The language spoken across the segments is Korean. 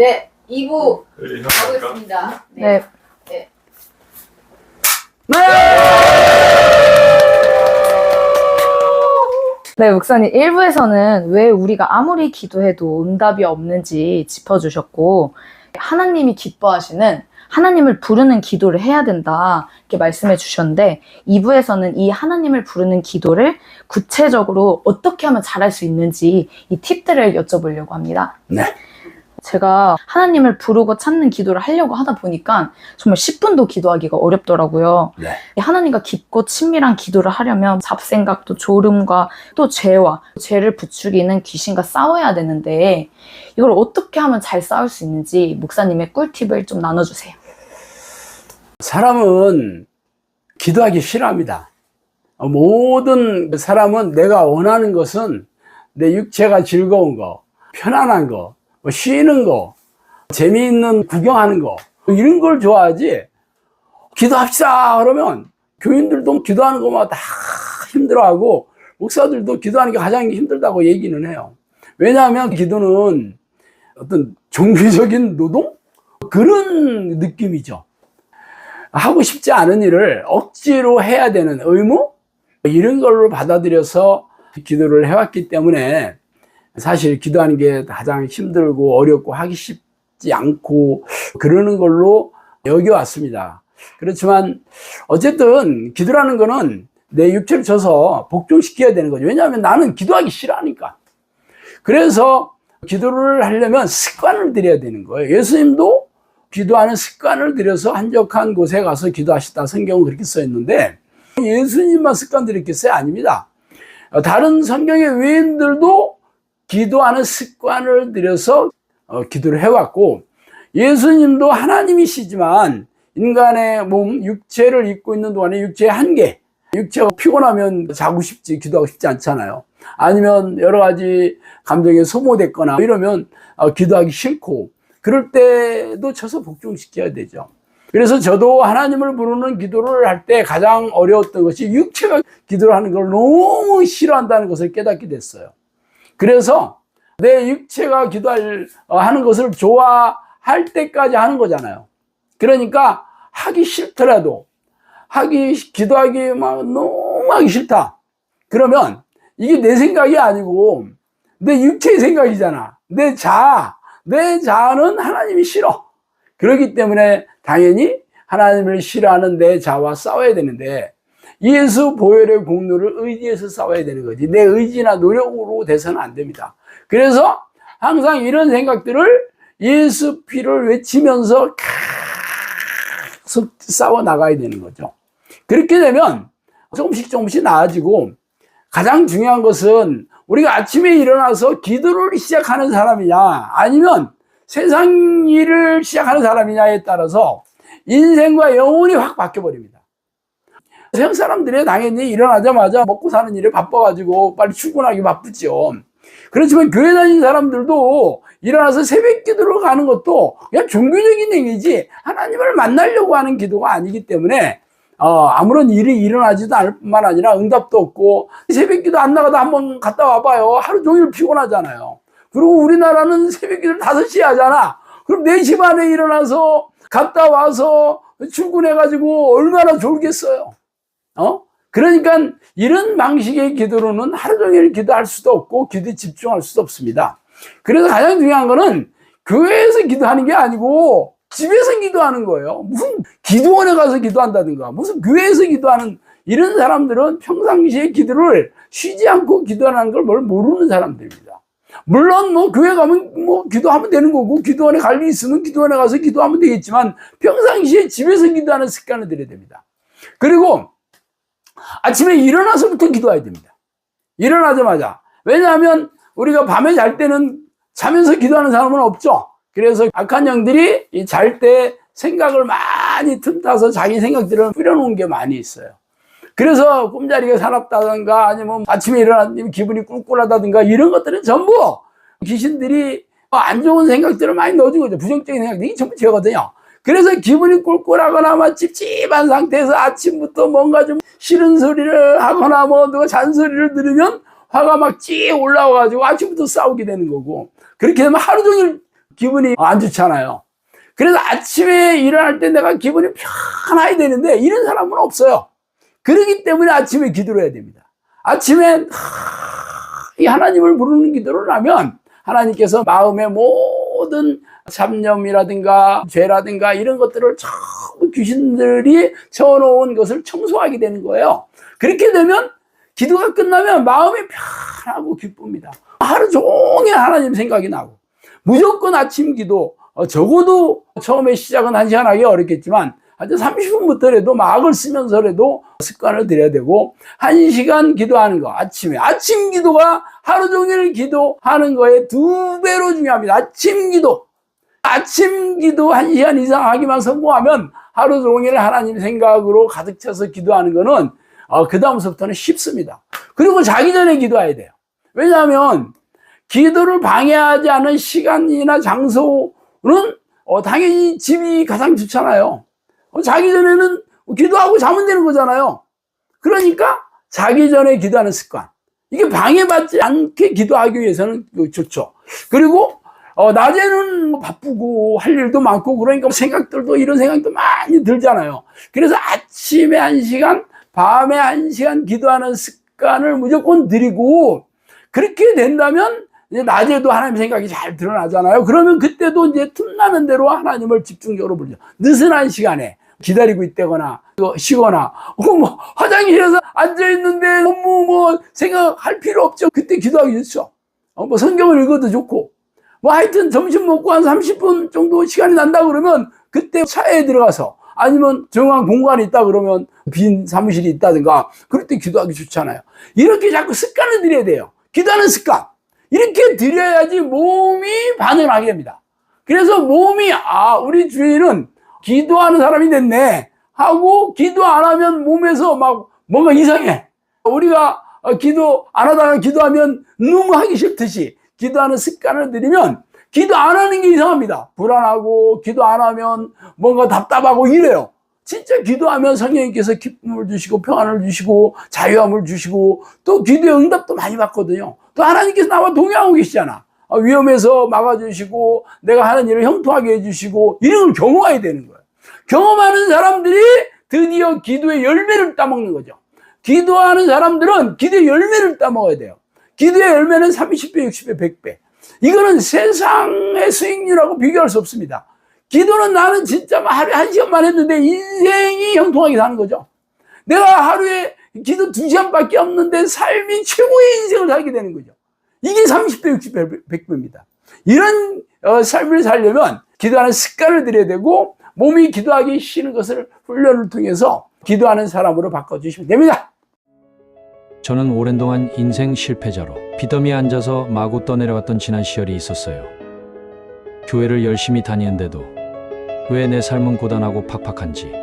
네, 2부 가보겠습니다. 네. 네. 네, 목사님 1부에서는 왜 우리가 아무리 기도해도 응답이 없는지 짚어주셨고, 하나님이 기뻐하시는 하나님을 부르는 기도를 해야 된다 이렇게 말씀해 주셨는데, 2부에서는 이 하나님을 부르는 기도를 구체적으로 어떻게 하면 잘할 수 있는지 이 팁들을 여쭤보려고 합니다. 네. 제가 하나님을 부르고 찾는 기도를 하려고 하다 보니까 정말 10분도 기도하기가 어렵더라고요. 네. 하나님과 깊고 친밀한 기도를 하려면 잡생각도 졸음과 또 죄를 부추기는 귀신과 싸워야 되는데, 이걸 어떻게 하면 잘 싸울 수 있는지 목사님의 꿀팁을 좀 나눠주세요. 사람은 기도하기 싫어합니다. 모든 사람은 내가 원하는 것은 내 육체가 즐거운 거, 편안한 거, 쉬는 거, 재미있는 구경하는 거, 이런 걸 좋아하지. 기도합시다 그러면 교인들도 기도하는 것만 다 힘들어하고 목사들도 기도하는 게 가장 힘들다고 얘기는 해요. 왜냐하면 기도는 어떤 종교적인 노동? 그런 느낌이죠. 하고 싶지 않은 일을 억지로 해야 되는 의무? 이런 걸로 받아들여서 기도를 해왔기 때문에 사실 기도하는 게 가장 힘들고 어렵고 하기 쉽지 않고 그러는 걸로 여겨왔습니다. 그렇지만 어쨌든 기도라는 거는 내 육체를 쳐서 복종시켜야 되는 거죠. 왜냐하면 나는 기도하기 싫어하니까. 그래서 기도를 하려면 습관을 들여야 되는 거예요. 예수님도 기도하는 습관을 들여서 한적한 곳에 가서 기도하셨다. 성경은 그렇게 써 있는데 예수님만 습관 들였겠어요? 아닙니다. 다른 성경의 외인들도 기도하는 습관을 들여서 기도를 해왔고, 예수님도 하나님이시지만 인간의 몸, 육체를 입고 있는 동안에 육체의 한계, 육체가 피곤하면 자고 싶지, 기도하고 싶지 않잖아요. 아니면 여러 가지 감정에 소모됐거나 이러면 기도하기 싫고, 그럴 때도 쳐서 복종시켜야 되죠. 그래서 저도 하나님을 부르는 기도를 할 때 가장 어려웠던 것이 육체가 기도를 하는 걸 너무 싫어한다는 것을 깨닫게 됐어요. 그래서 내 육체가 하는 것을 좋아할 때까지 하는 거잖아요. 그러니까 하기 싫더라도 기도하기 막 너무 하기 싫다. 그러면 이게 내 생각이 아니고 내 육체의 생각이잖아. 내 자아는 하나님이 싫어. 그렇기 때문에 당연히 하나님을 싫어하는 내 자아와 싸워야 되는데, 예수 보혈의 공로를 의지해서 싸워야 되는 거지 내 의지나 노력으로 돼서는 안 됩니다. 그래서 항상 이런 생각들을 예수 피를 외치면서 계속 싸워 나가야 되는 거죠. 그렇게 되면 조금씩 나아지고, 가장 중요한 것은 우리가 아침에 일어나서 기도를 시작하는 사람이냐 아니면 세상 일을 시작하는 사람이냐에 따라서 인생과 영혼이 확 바뀌어버립니다. 세상 사람들이 당연히 일어나자마자 먹고 사는 일에 바빠가지고 빨리 출근하기 바쁘죠. 그렇지만 교회 다니는 사람들도 일어나서 새벽 기도를 가는 것도 그냥 종교적인 행위지 하나님을 만나려고 하는 기도가 아니기 때문에 아무런 일이 일어나지도 않을 뿐만 아니라 응답도 없고, 새벽 기도 안 나가다 한번 갔다 와봐요. 하루 종일 피곤하잖아요. 그리고 우리나라는 새벽 기도를 5시에 하잖아. 그럼 4시 반에 일어나서 갔다 와서 출근해가지고 얼마나 졸겠어요. 그러니까 이런 방식의 기도로는 하루 종일 기도할 수도 없고 기도에 집중할 수도 없습니다. 그래서 가장 중요한 거는 교회에서 기도하는 게 아니고 집에서 기도하는 거예요. 무슨 기도원에 가서 기도한다든가 무슨 교회에서 기도하는, 이런 사람들은 평상시에 기도를 쉬지 않고 기도하는 걸 모르는 사람들입니다. 물론 교회 가면 기도하면 되는 거고, 기도원에 갈 일 있으면 기도원에 가서 기도하면 되겠지만 평상시에 집에서 기도하는 습관을 들여야 됩니다. 그리고 아침에 일어나서부터 기도해야 됩니다. 일어나자마자. 왜냐하면 우리가 밤에 잘 때는 자면서 기도하는 사람은 없죠. 그래서 악한 영들이 잘 때 생각을 많이 틈타서 자기 생각들을 뿌려놓은 게 많이 있어요. 그래서 꿈자리가 사납다든가 아니면 아침에 일어나면 기분이 꿀꿀하다든가 이런 것들은 전부 귀신들이 안 좋은 생각들을 많이 넣어준 거죠. 부정적인 생각들이 전부 죄거든요. 그래서 기분이 꿀꿀하거나 막 찝찝한 상태에서 아침부터 뭔가 좀 싫은 소리를 하거나 누가 잔소리를 들으면 화가 막 찌 올라와가지고 아침부터 싸우게 되는 거고, 그렇게 되면 하루 종일 기분이 안 좋잖아요. 그래서 아침에 일어날 때 내가 기분이 편해야 되는데 이런 사람은 없어요. 그렇기 때문에 아침에 기도를 해야 됩니다. 아침에 이 하나님을 부르는 기도를 하면 하나님께서 마음의 모든 잡념이라든가 죄라든가 이런 것들을 전부 귀신들이 채워놓은 것을 청소하게 되는 거예요. 그렇게 되면 기도가 끝나면 마음이 편하고 기쁩니다. 하루 종일 하나님 생각이 나고 무조건 아침 기도 적어도 처음에 시작은 1시간 하기 어렵겠지만 한 30분부터라도 막을 쓰면서라도 습관을 들여야 되고 1시간 기도하는 거 아침에 아침 기도가 하루 종일 기도하는 거에 2배로 중요합니다. 아침 기도 1시간 이상 하기만 성공하면 하루 종일 하나님 생각으로 가득 차서 기도하는 거는 그 다음서부터는 쉽습니다. 그리고 자기 전에 기도해야 돼요. 왜냐하면 기도를 방해하지 않은 시간이나 장소는 당연히 집이 가장 좋잖아요. 자기 전에는 기도하고 자면 되는 거잖아요. 그러니까 자기 전에 기도하는 습관. 이게 방해받지 않게 기도하기 위해서는 좋죠. 그리고 낮에는 바쁘고 할 일도 많고 그러니까 생각들도 이런 생각도 많이 들잖아요. 그래서 아침에 1시간, 밤에 1시간 기도하는 습관을 무조건 들이고 그렇게 된다면 이제 낮에도 하나님 생각이 잘 드러나잖아요. 그러면 그때도 이제 틈나는 대로 하나님을 집중적으로 부르죠. 느슨한 시간에 기다리고 있다거나 쉬거나 뭐 화장실에서 앉아있는데 너무 생각할 필요 없죠. 그때 기도하기 좋죠. 뭐 성경을 읽어도 좋고 뭐 하여튼 점심 먹고 한 30분 정도 시간이 난다 그러면 그때 차에 들어가서 아니면 조용한 공간이 있다 그러면 빈 사무실이 있다든가 그럴 때 기도하기 좋잖아요. 이렇게 자꾸 습관을 들여야 돼요. 기도하는 습관. 이렇게 들여야지 몸이 반응을 하게 됩니다. 그래서 몸이 우리 주인은 기도하는 사람이 됐네 하고 기도 안 하면 몸에서 막 뭔가 이상해. 우리가 기도 안 하다가 기도하면 너무 하기 싫듯이 기도하는 습관을 들이면 기도 안 하는 게 이상합니다. 불안하고 기도 안 하면 뭔가 답답하고 이래요. 진짜 기도하면 성령님께서 기쁨을 주시고 평안을 주시고 자유함을 주시고 또 기도의 응답도 많이 받거든요. 또 하나님께서 나와 동행하고 계시잖아. 위험해서 막아주시고 내가 하는 일을 형통하게 해주시고 이런 걸 경험해야 되는 거예요. 경험하는 사람들이 드디어 기도의 열매를 따먹는 거죠. 기도하는 사람들은 기도의 열매를 따먹어야 돼요. 기도의 열매는 30배, 60배, 100배. 이거는 세상의 수익률하고 비교할 수 없습니다. 기도는 나는 진짜 하루에 1시간만 했는데 인생이 형통하게 사는 거죠. 내가 하루에 기도 2시간밖에 없는데 삶이 최고의 인생을 살게 되는 거죠. 이게 30배, 60배, 100배입니다. 이런 삶을 살려면 기도하는 습관을 들여야 되고 몸이 기도하기 싫은 것을 훈련을 통해서 기도하는 사람으로 바꿔주시면 됩니다. 저는 오랜 동안 인생 실패자로 빚더미에 앉아서 마구 떠내려왔던 지난 시절이 있었어요. 교회를 열심히 다니는데도 왜 내 삶은 고단하고 팍팍한지,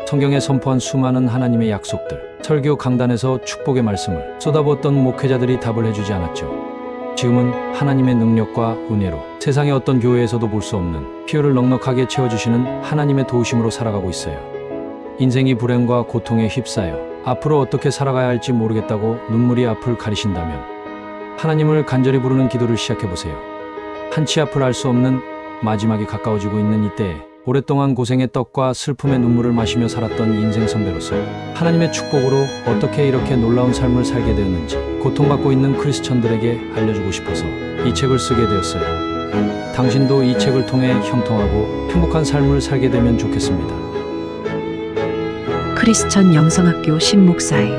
성경에 선포한 수많은 하나님의 약속들, 설교 강단에서 축복의 말씀을 쏟아부었던 목회자들이 답을 해주지 않았죠. 지금은 하나님의 능력과 은혜로 세상의 어떤 교회에서도 볼 수 없는 필요를 넉넉하게 채워주시는 하나님의 도우심으로 살아가고 있어요. 인생이 불행과 고통에 휩싸여 앞으로 어떻게 살아가야 할지 모르겠다고 눈물이 앞을 가리신다면 하나님을 간절히 부르는 기도를 시작해보세요. 한치 앞을 알 수 없는 마지막이 가까워지고 있는 이때에 오랫동안 고생의 떡과 슬픔의 눈물을 마시며 살았던 인생 선배로서 하나님의 축복으로 어떻게 이렇게 놀라운 삶을 살게 되었는지 고통받고 있는 크리스천들에게 알려주고 싶어서 이 책을 쓰게 되었어요. 당신도 이 책을 통해 형통하고 행복한 삶을 살게 되면 좋겠습니다. 크리스천 영성학교 신목사의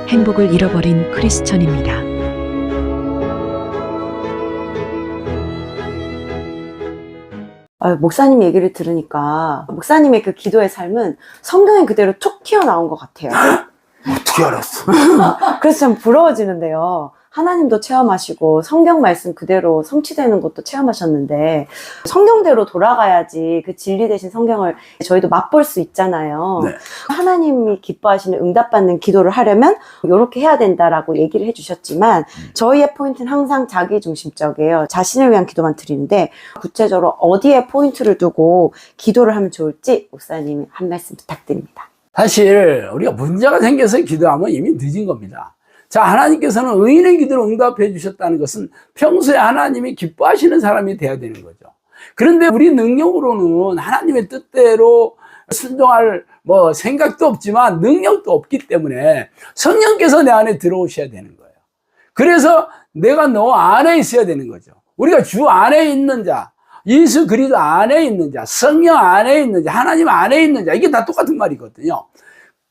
행복을 잃어버린 크리스천입니다. 목사님 얘기를 들으니까 목사님의 그 기도의 삶은 성경에 그대로 툭 튀어나온 것 같아요. 어떻게 알았어? 그래서 참 부러워지는데요. 하나님도 체험하시고 성경 말씀 그대로 성취되는 것도 체험하셨는데 성경대로 돌아가야지 그 진리 되신 성경을 저희도 맛볼 수 있잖아요. 네. 하나님이 기뻐하시는 응답받는 기도를 하려면 이렇게 해야 된다라고 얘기를 해주셨지만 저희의 포인트는 항상 자기중심적이에요. 자신을 위한 기도만 드리는데 구체적으로 어디에 포인트를 두고 기도를 하면 좋을지 목사님이 한 말씀 부탁드립니다. 사실 우리가 문제가 생겨서 기도하면 이미 늦은 겁니다. 자, 하나님께서는 의인의 기도를 응답해 주셨다는 것은 평소에 하나님이 기뻐하시는 사람이 돼야 되는 거죠. 그런데 우리 능력으로는 하나님의 뜻대로 순종할 생각도 없지만 능력도 없기 때문에 성령께서 내 안에 들어오셔야 되는 거예요. 그래서 내가 너 안에 있어야 되는 거죠. 우리가 주 안에 있는 자, 예수 그리스도 안에 있는 자, 성령 안에 있는 자, 하나님 안에 있는 자, 이게 다 똑같은 말이거든요.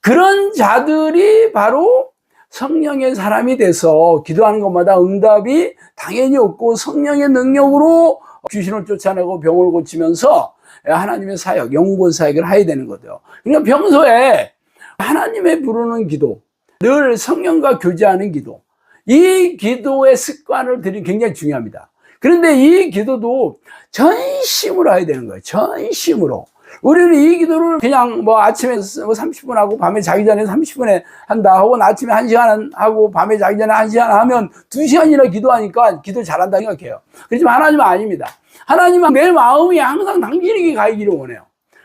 그런 자들이 바로 성령의 사람이 돼서 기도하는 것마다 응답이 당연히 없고 성령의 능력으로 귀신을 쫓아내고 병을 고치면서 하나님의 사역, 영혼 사역을 해야 되는 거죠. 그러니까 평소에 하나님의 부르는 기도, 늘 성령과 교제하는 기도, 이 기도의 습관을 들이는 게 굉장히 중요합니다. 그런데 이 기도도 전심으로 해야 되는 거예요. 전심으로. 우리는 이 기도를 그냥 아침에 30분 하고 밤에 자기 전에 30분에 한다, 혹은 아침에 1시간 하고 밤에 자기 전에 1시간 하면 2시간이나 기도하니까 기도 잘한다 생각해요. 그렇지만 하나님은 아닙니다. 하나님은 내 마음이 항상 당신에게 가기를 원해요.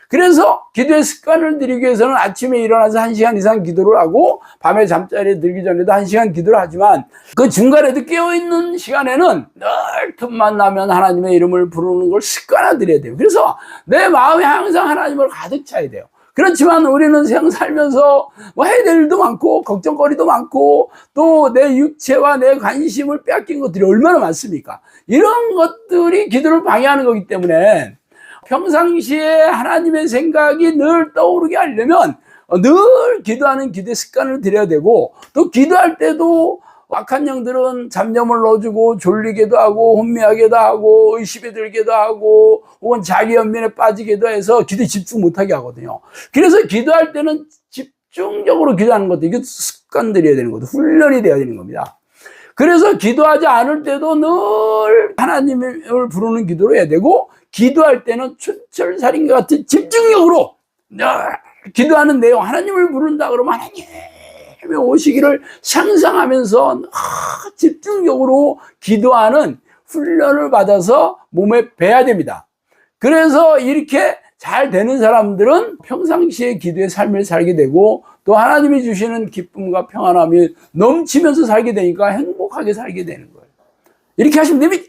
그래서 기도의 습관을 들이기 위해서는 아침에 일어나서 1시간 이상 기도를 하고 밤에 잠자리에 들기 전에도 1시간 기도를 하지만 그 중간에도 깨어있는 시간에는 늘 틈만 나면 하나님의 이름을 부르는 걸 습관화들여야 돼요. 그래서 내 마음이 항상 하나님을 가득 차야 돼요. 그렇지만 우리는 세상 살면서 해야 될 일도 많고 걱정거리도 많고 또 내 육체와 내 관심을 빼앗긴 것들이 얼마나 많습니까? 이런 것들이 기도를 방해하는 거기 때문에 평상시에 하나님의 생각이 늘 떠오르게 하려면 늘 기도하는 기도의 습관을 들여야 되고, 또 기도할 때도 악한 영들은 잡념을 넣어주고 졸리게도 하고 혼미하게도 하고 의심에 들게도 하고 혹은 자기 연민에 빠지게도 해서 기도에 집중 못하게 하거든요. 그래서 기도할 때는 집중적으로 기도하는 것도 이게 습관 들여야 되는 것도 훈련이 되어야 되는 겁니다. 그래서 기도하지 않을 때도 늘 하나님을 부르는 기도를 해야 되고, 기도할 때는 춘철살인과 같은 집중력으로 기도하는 내용, 하나님을 부른다 그러면 하나님이 오시기를 상상하면서 집중적으로 기도하는 훈련을 받아서 몸에 배야 됩니다. 그래서 이렇게 잘 되는 사람들은 평상시에 기도의 삶을 살게 되고 또 하나님이 주시는 기쁨과 평안함이 넘치면서 살게 되니까 행복하게 살게 되는 거예요. 이렇게 하시면 됩니다.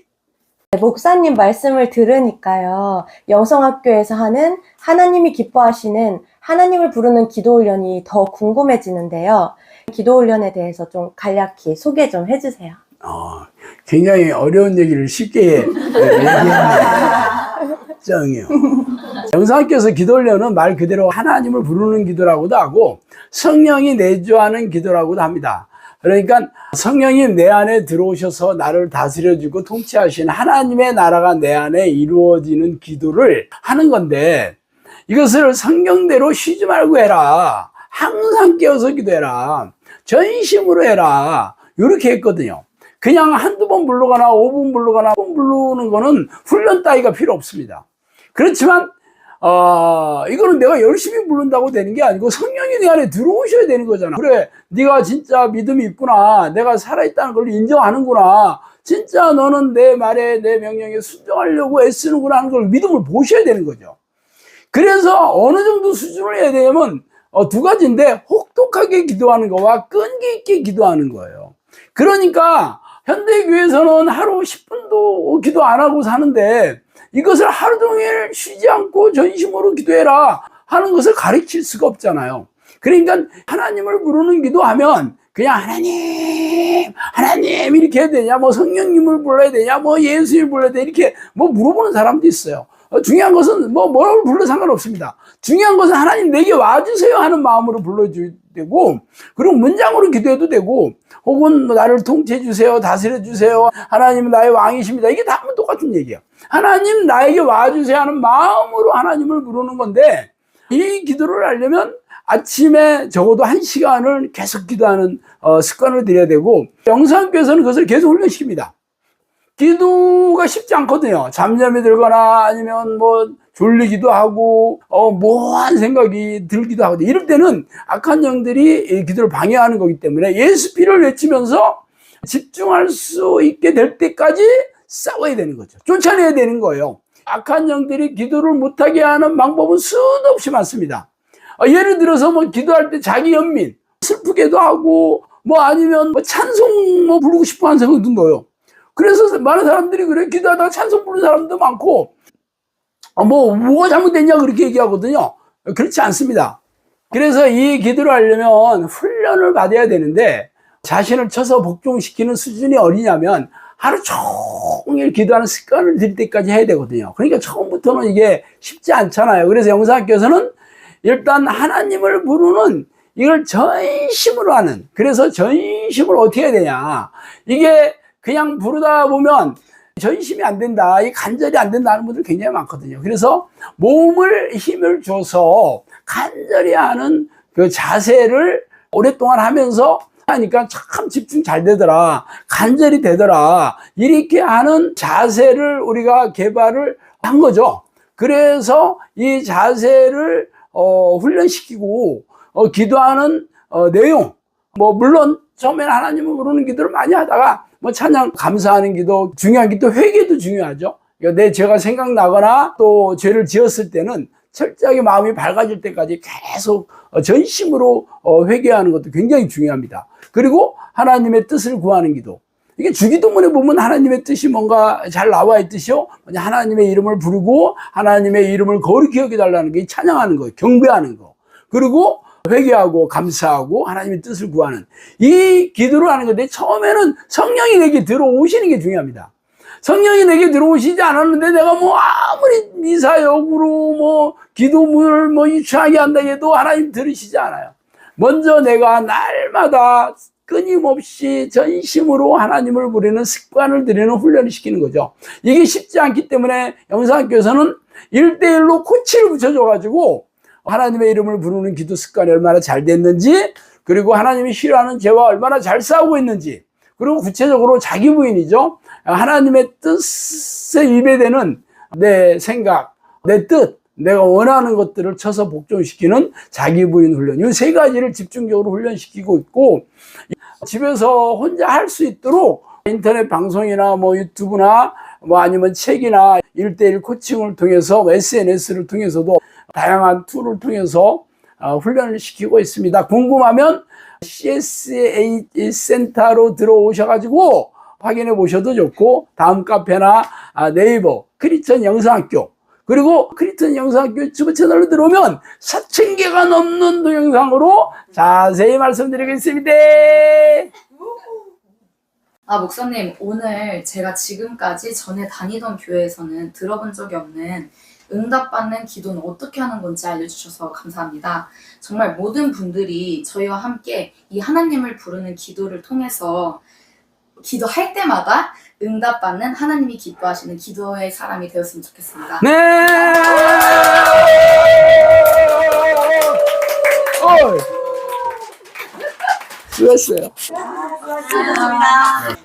목사님 말씀을 들으니까요, 영성학교에서 하는 하나님이 기뻐하시는 하나님을 부르는 기도 훈련이 더 궁금해지는데요. 기도 훈련에 대해서 좀 간략히 소개 좀 해주세요. 굉장히 어려운 얘기를 쉽게 얘기했네요. 짱이요. 영성학교에서 기도 훈련은 말 그대로 하나님을 부르는 기도라고도 하고 성령이 내주하는 기도라고도 합니다. 그러니까 성령이 내 안에 들어오셔서 나를 다스려주고 통치하시는 하나님의 나라가 내 안에 이루어지는 기도를 하는 건데, 이것을 성경대로 쉬지 말고 해라, 항상 깨어서 기도해라, 전심으로 해라, 이렇게 했거든요. 그냥 한두 번 부르거나 5분 부르거나 10분 부르는 거는 훈련 따위가 필요 없습니다. 그렇지만 이거는 내가 열심히 부른다고 되는 게 아니고 성령이 내 안에 들어오셔야 되는 거잖아. 그래, 네가 진짜 믿음이 있구나, 내가 살아있다는 걸 인정하는구나, 진짜 너는 내 말에 내 명령에 순종하려고 애쓰는구나 하는 걸 믿음을 보셔야 되는 거죠. 그래서 어느 정도 수준을 해야 되냐면 두 가지인데, 혹독하게 기도하는 거와 끈기 있게 기도하는 거예요. 그러니까 현대교회에서는 하루 10분도 기도 안 하고 사는데, 이것을 하루 종일 쉬지 않고 전심으로 기도해라 하는 것을 가르칠 수가 없잖아요. 그러니까 하나님을 부르는 기도하면 그냥 하나님 이렇게 해야 되냐, 성령님을 불러야 되냐, 예수님을 불러야 되냐, 이렇게 물어보는 사람도 있어요. 중요한 것은 뭘 불러 상관없습니다. 중요한 것은 하나님 내게 와주세요 하는 마음으로 불러줘야 되고, 그리고 문장으로 기도해도 되고, 혹은 나를 통치해 주세요, 다스려 주세요, 하나님은 나의 왕이십니다, 이게 다 똑같은 얘기야. 하나님 나에게 와주세요 하는 마음으로 하나님을 부르는 건데, 이 기도를 하려면 아침에 적어도 1시간을 계속 기도하는 습관을 들여야 되고, 영성학교에서는 그것을 계속 훈련시킵니다. 기도가 쉽지 않거든요. 잡념이 들거나 아니면 졸리기도 하고 모호한 생각이 들기도 하고, 이럴 때는 악한 영들이 기도를 방해하는 거기 때문에 예수 피를 외치면서 집중할 수 있게 될 때까지 싸워야 되는 거죠. 쫓아내야 되는 거예요. 악한 영들이 기도를 못하게 하는 방법은 수도 없이 많습니다. 예를 들어서 기도할 때 자기 연민, 슬프게도 하고 아니면 찬송 부르고 싶어 하는 생각도 넣어요. 그래서 많은 사람들이 그래, 기도하다가 찬송 부르는 사람도 많고, 뭐가 잘못됐냐 그렇게 얘기하거든요. 그렇지 않습니다. 그래서 이 기도를 하려면 훈련을 받아야 되는데 자신을 쳐서 복종시키는 수준이 어디냐면 하루 종일 기도하는 습관을 들일 때까지 해야 되거든요. 그러니까 처음부터는 이게 쉽지 않잖아요. 그래서 영성학교에서는 일단 하나님을 부르는 이걸 전심으로 하는, 그래서 전심을 어떻게 해야 되냐, 이게 그냥 부르다 보면 전심이 안 된다, 이 간절히 안 된다는 분들 굉장히 많거든요. 그래서 몸을 힘을 줘서 간절히 하는 그 자세를 오랫동안 하면서 하니까 참 집중 잘 되더라, 간절히 되더라, 이렇게 하는 자세를 우리가 개발을 한 거죠. 그래서 이 자세를 훈련시키고 기도하는 내용, 물론 처음에는 하나님을 부르는 기도를 많이 하다가 찬양, 감사하는 기도, 중요한 기도, 회개도 중요하죠. 그러니까 내 죄가 생각나거나 또 죄를 지었을 때는 철저하게 마음이 밝아질 때까지 계속 전심으로 회개하는 것도 굉장히 중요합니다. 그리고 하나님의 뜻을 구하는 기도. 이게 주기도문에 보면 하나님의 뜻이 뭔가 잘 나와 있듯이요, 하나님의 이름을 부르고 하나님의 이름을 거룩히 여겨달라는 게 찬양하는 거예요. 경배하는 거. 그리고 회개하고 감사하고 하나님의 뜻을 구하는 이 기도를 하는 건데, 처음에는 성령이 내게 들어오시는 게 중요합니다. 성령이 내게 들어오시지 않았는데 내가 아무리 미사역으로 기도문을 유창하게 한다 해도 하나님 들으시지 않아요. 먼저 내가 날마다 끊임없이 전심으로 하나님을 부르는 습관을 들이는 훈련을 시키는 거죠. 이게 쉽지 않기 때문에 영성학교에서는 1대1로 코치를 붙여줘가지고 하나님의 이름을 부르는 기도 습관이 얼마나 잘 됐는지, 그리고 하나님이 싫어하는 죄와 얼마나 잘 싸우고 있는지, 그리고 구체적으로 자기 부인이죠. 하나님의 뜻에 위배되는 내 생각, 내 뜻, 내가 원하는 것들을 쳐서 복종시키는 자기 부인 훈련, 이 세 가지를 집중적으로 훈련시키고 있고, 집에서 혼자 할 수 있도록 인터넷 방송이나 유튜브나 아니면 책이나 1대1 코칭을 통해서 SNS를 통해서도 다양한 툴을 통해서 훈련을 시키고 있습니다. 궁금하면 CSA 센터로 들어오셔가지고 확인해 보셔도 좋고, 다음 카페나 네이버 크리스천 영성학교, 그리고 크리스천 영성학교 유튜브 채널로 들어오면 4,000개가 넘는 동영상으로 자세히 말씀드리겠습니다. 목사님, 오늘 제가 지금까지 전에 다니던 교회에서는 들어본 적이 없는 응답받는 기도는 어떻게 하는 건지 알려주셔서 감사합니다. 정말 모든 분들이 저희와 함께 이 하나님을 부르는 기도를 통해서 기도할 때마다 응답받는, 하나님이 기뻐하시는 기도의 사람이 되었으면 좋겠습니다. 네! 수고했어요. 수고하셨습니다.